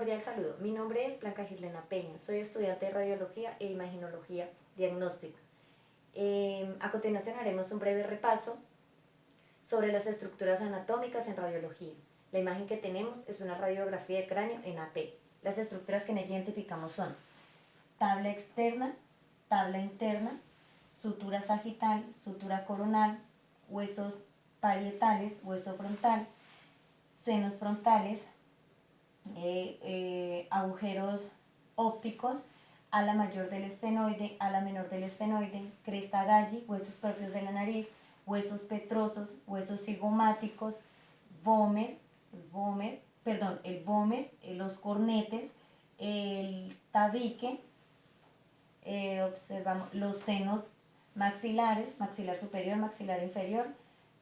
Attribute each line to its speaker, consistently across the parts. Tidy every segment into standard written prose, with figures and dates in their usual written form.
Speaker 1: cordial saludo. Mi nombre es Blanca Gislena Peña. Soy estudiante de Radiología e Imagenología Diagnóstica. A continuación haremos un breve repaso sobre las estructuras anatómicas en radiología. La imagen que tenemos es una radiografía de cráneo en AP. Las estructuras que identificamos son tabla externa, tabla interna, sutura sagital, sutura coronal, huesos parietales, hueso frontal, senos frontales, agujeros ópticos, ala mayor del esfenoide, ala menor del esfenoide, cresta galli, huesos propios de la nariz, huesos petrosos, huesos cigomáticos, el vómer, los cornetes, el tabique, observamos los senos maxilares, maxilar superior, maxilar inferior,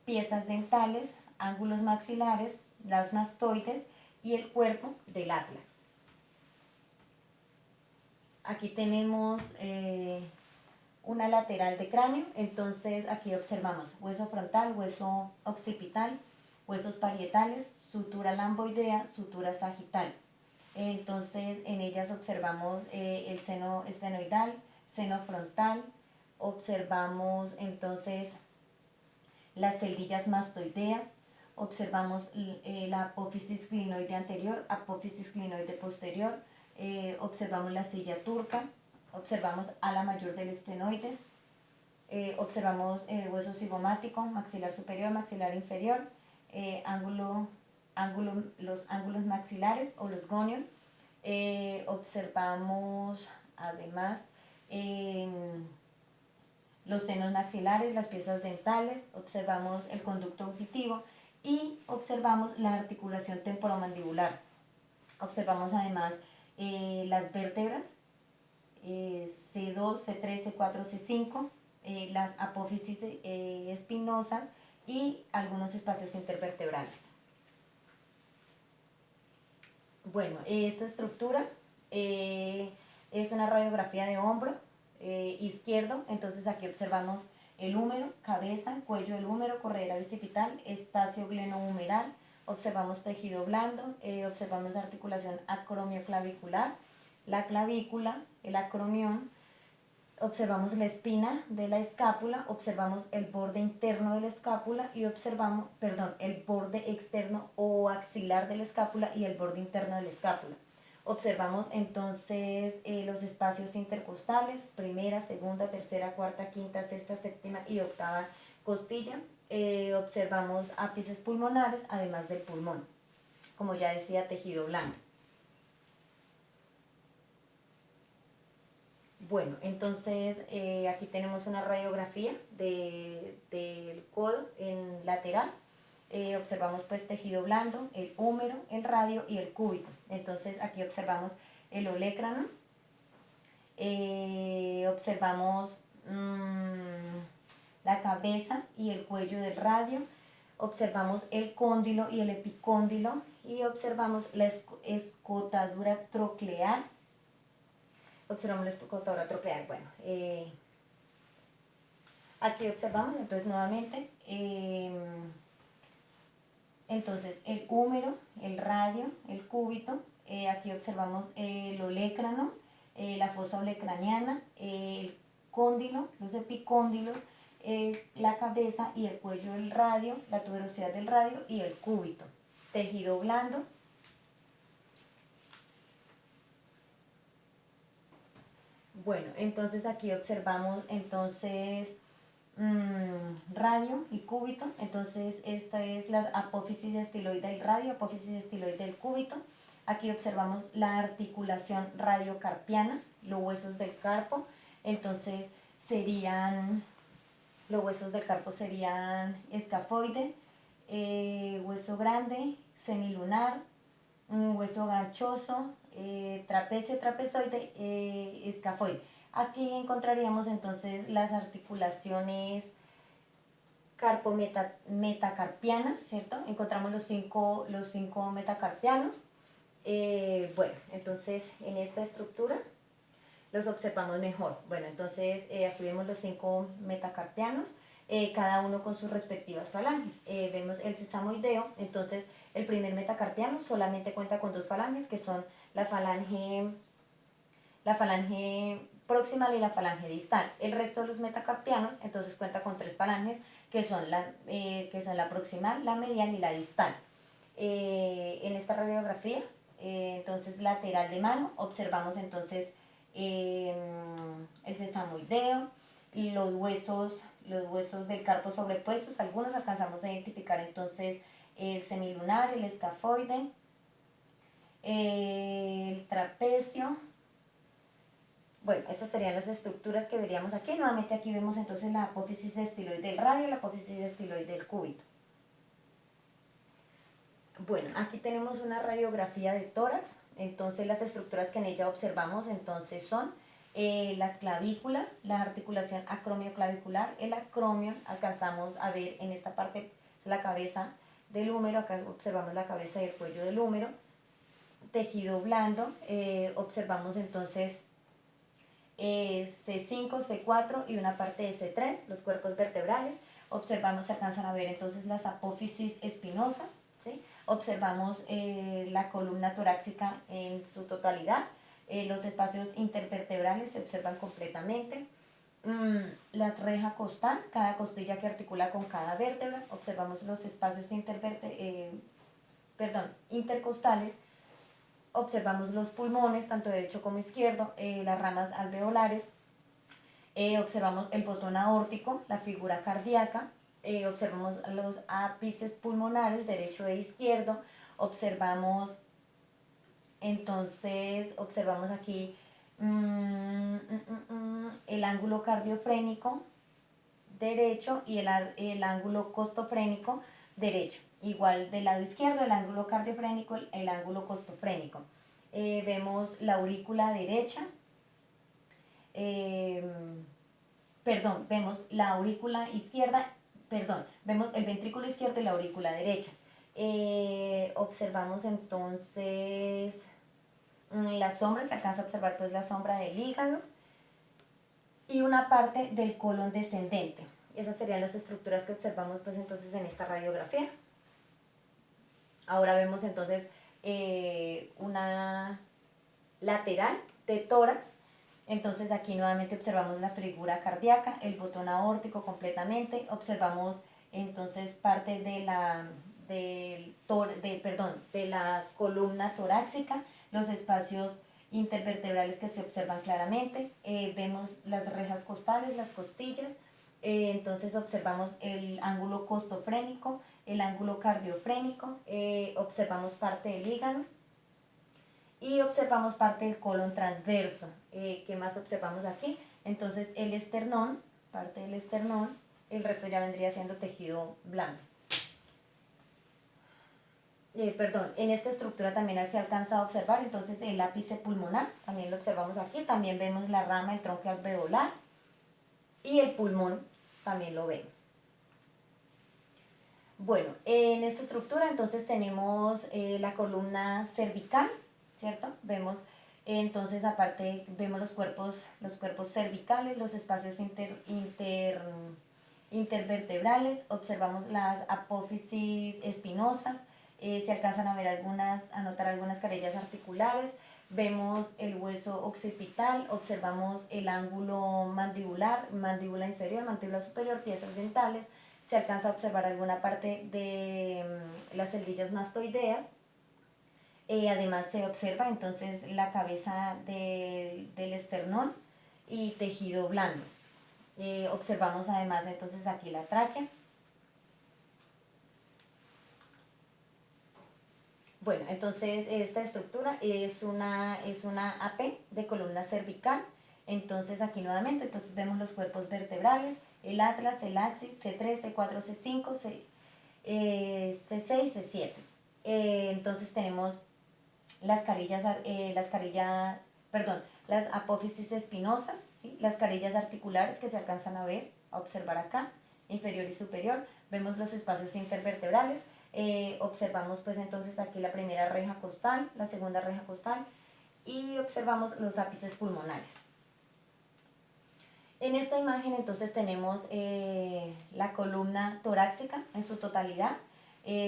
Speaker 1: piezas dentales, ángulos maxilares, las mastoides y el cuerpo del atlas. Aquí tenemos una lateral de cráneo, entonces aquí observamos hueso frontal, hueso occipital, huesos parietales, sutura lamboidea, sutura sagital. Entonces en ellas observamos el seno esfenoidal, seno frontal, observamos entonces las celdillas mastoideas, observamos la apófisis clinoide anterior, apófisis clinoide posterior, observamos la silla turca, observamos ala mayor del esfenoides, observamos el hueso cigomático, maxilar superior, maxilar inferior, los ángulos maxilares o los gonios, observamos además los senos maxilares, las piezas dentales, observamos el conducto auditivo y observamos la articulación temporomandibular. Observamos además las vértebras C2, C3, C4, C5, las apófisis espinosas y algunos espacios intervertebrales. Bueno, esta estructura es una radiografía de hombro izquierdo, entonces aquí observamos el húmero, cabeza, cuello del húmero, corredera bicipital, espacio glenohumeral, observamos tejido blando, observamos la articulación acromioclavicular, la clavícula, el acromión, observamos la espina de la escápula, observamos el borde interno de la escápula y observamos, el borde externo o axilar de la escápula y el borde interno de la escápula. Observamos entonces los espacios intercostales, primera, segunda, tercera, cuarta, quinta, sexta, séptima y octava costilla. Observamos ápices pulmonares, además del pulmón. Como ya decía, tejido blando. Bueno, entonces aquí tenemos una radiografía del codo en lateral. Observamos pues tejido blando, el húmero, el radio y el cúbito. Entonces aquí observamos el olecrano, observamos la cabeza y el cuello del radio, observamos el cóndilo y el epicóndilo y observamos la escotadura troclear. Observamos la escotadura troclear. Bueno, aquí observamos entonces nuevamente entonces el húmero, el radio, el cúbito, aquí observamos el olecrano, la fosa olecraniana, el cóndilo, los epicóndilos, la cabeza y el cuello del radio, la tuberosidad del radio y el cúbito. Tejido blando. Bueno, entonces aquí observamos entonces radio y cúbito. Entonces esta es la apófisis estiloide del radio, apófisis estiloide del cúbito. Aquí observamos la articulación radiocarpiana, los huesos del carpo. Entonces los huesos del carpo serían escafoide, hueso grande, semilunar, hueso ganchoso, trapecio, trapezoide, escafoide. Aquí encontraríamos entonces las articulaciones carpo-metacarpianas, ¿cierto? Encontramos los cinco metacarpianos. Bueno, entonces en esta estructura los observamos mejor. Bueno, entonces aquí vemos los 5 metacarpianos, cada uno con sus respectivas falanges. Vemos el sesamoideo, entonces El primer metacarpiano solamente cuenta con 2 falanges, que son la falange proximal y la falange distal. El resto de los metacarpianos entonces cuenta con 3 falanges, que son la proximal, la medial y la distal. En esta radiografía, entonces lateral de mano, observamos entonces el sesamoideo, los huesos del carpo sobrepuestos. Algunos alcanzamos a identificar entonces el semilunar, el escafoide, el trapecio. Bueno, estas serían las estructuras que veríamos aquí. Nuevamente aquí vemos entonces la apófisis estiloide del radio y la apófisis estiloide del cúbito. Bueno, aquí tenemos una radiografía de tórax. Entonces las estructuras que en ella observamos entonces son las clavículas, la articulación acromioclavicular. El acromio alcanzamos a ver en esta parte la cabeza del húmero. Acá observamos la cabeza y el cuello del húmero. Tejido blando, observamos entonces C5, C4 y una parte de C3, los cuerpos vertebrales. Observamos, se alcanzan a ver entonces las apófisis espinosas, ¿sí? Observamos la columna torácica en su totalidad, los espacios intervertebrales se observan completamente. La reja costal, cada costilla que articula con cada vértebra. Observamos los espacios intercostales. Observamos los pulmones, tanto derecho como izquierdo, las ramas alveolares. Observamos el botón aórtico, la figura cardíaca. Observamos los ápices pulmonares, derecho e izquierdo. Observamos aquí el ángulo cardiofrénico derecho y el ángulo costofrénico derecho. Igual del lado izquierdo, el ángulo cardiofrénico, el ángulo costofrénico. Vemos la aurícula derecha. Vemos la aurícula izquierda, vemos el ventrículo izquierdo y la aurícula derecha. Observamos entonces la sombra, se alcanza a observar pues la sombra del hígado y una parte del colon descendente. Esas serían las estructuras que observamos pues entonces en esta radiografía. Ahora vemos entonces una lateral de tórax. Entonces aquí nuevamente observamos la figura cardíaca, el botón aórtico completamente. Observamos entonces parte de la columna torácica, los espacios intervertebrales que se observan claramente. Vemos las rejas costales, las costillas. Entonces observamos el ángulo costofrénico, el ángulo cardiofrénico, observamos parte del hígado y observamos parte del colon transverso. ¿Qué más observamos aquí? Entonces el esternón, parte del esternón, el resto ya vendría siendo tejido blando. En esta estructura también se alcanza a observar entonces el ápice pulmonar, también lo observamos aquí. También vemos la rama del tronco alveolar y el pulmón también lo vemos. Bueno, en esta estructura entonces tenemos la columna cervical, ¿cierto? Vemos entonces aparte, vemos los cuerpos cervicales, los espacios intervertebrales. Observamos las apófisis espinosas, se alcanzan a notar algunas carillas articulares. Vemos el hueso occipital, observamos el ángulo mandibular, mandíbula inferior, mandíbula superior, piezas dentales. Se alcanza a observar alguna parte de las celdillas mastoideas. Además se observa entonces la cabeza del esternón y tejido blando. Observamos además entonces aquí la tráquea. Bueno, entonces esta estructura es una AP de columna cervical. Entonces aquí nuevamente entonces vemos los cuerpos vertebrales, el atlas, el axis, C3, C4, C5, C6, C7. Entonces tenemos las apófisis espinosas, ¿sí? Las carillas articulares que se alcanzan a observar acá, inferior y superior. Vemos los espacios intervertebrales. Observamos pues entonces aquí la primera reja costal, la segunda reja costal y observamos los ápices pulmonares. En esta imagen entonces tenemos la columna torácica en su totalidad.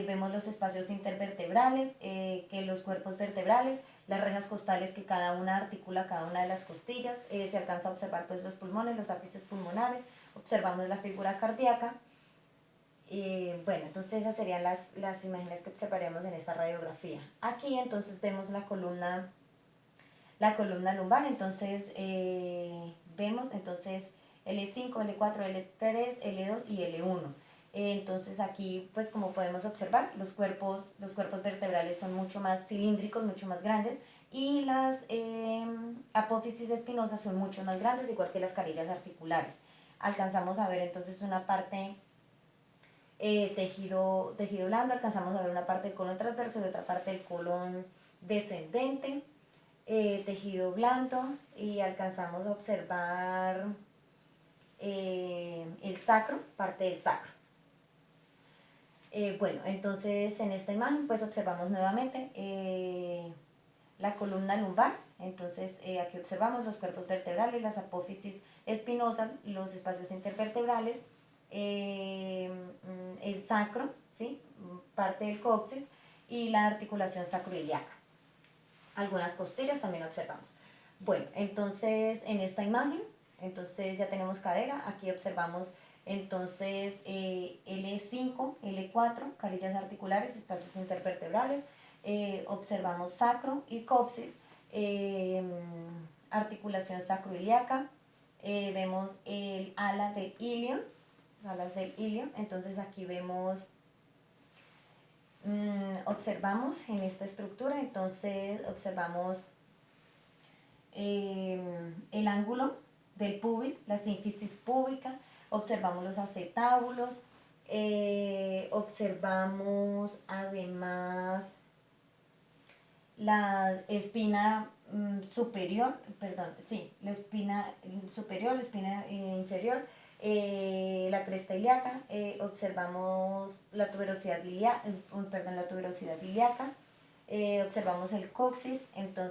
Speaker 1: vemos los espacios intervertebrales, que los cuerpos vertebrales, las rejas costales que cada una articula cada una de las costillas, se alcanza a observar pues los pulmones, los ápices pulmonares, observamos la figura cardíaca. Bueno, entonces esas serían las imágenes que observaríamos en esta radiografía. Aquí entonces vemos la columna lumbar, entonces vemos entonces L5, L4, L3, L2 y L1. Entonces aquí, pues como podemos observar, los cuerpos vertebrales son mucho más cilíndricos, mucho más grandes, y las apófisis espinosas son mucho más grandes, igual que las carillas articulares. Alcanzamos a ver entonces una parte tejido blando, alcanzamos a ver una parte del colon transverso y otra parte del colon descendente, tejido blando, y alcanzamos a observar el sacro, parte del sacro. Bueno, entonces en esta imagen pues observamos nuevamente la columna lumbar. Entonces aquí observamos los cuerpos vertebrales, las apófisis espinosas, los espacios intervertebrales, el sacro, ¿sí? Parte del coxis y la articulación sacroiliaca. Algunas costillas también observamos. Bueno, entonces en esta imagen, entonces ya tenemos cadera, aquí observamos entonces L5, L4, carillas articulares, espacios intervertebrales, observamos sacro y coxis, articulación sacroiliaca, vemos el ala del ilion, alas del ilion, entonces aquí vemos, observamos en esta estructura, entonces observamos el ángulo del pubis, la sínfisis púbica, observamos los acetábulos, observamos además la espina superior, la espina superior, la espina inferior, la cresta ilíaca, observamos la tuberosidad ilíaca, observamos el coxis, entonces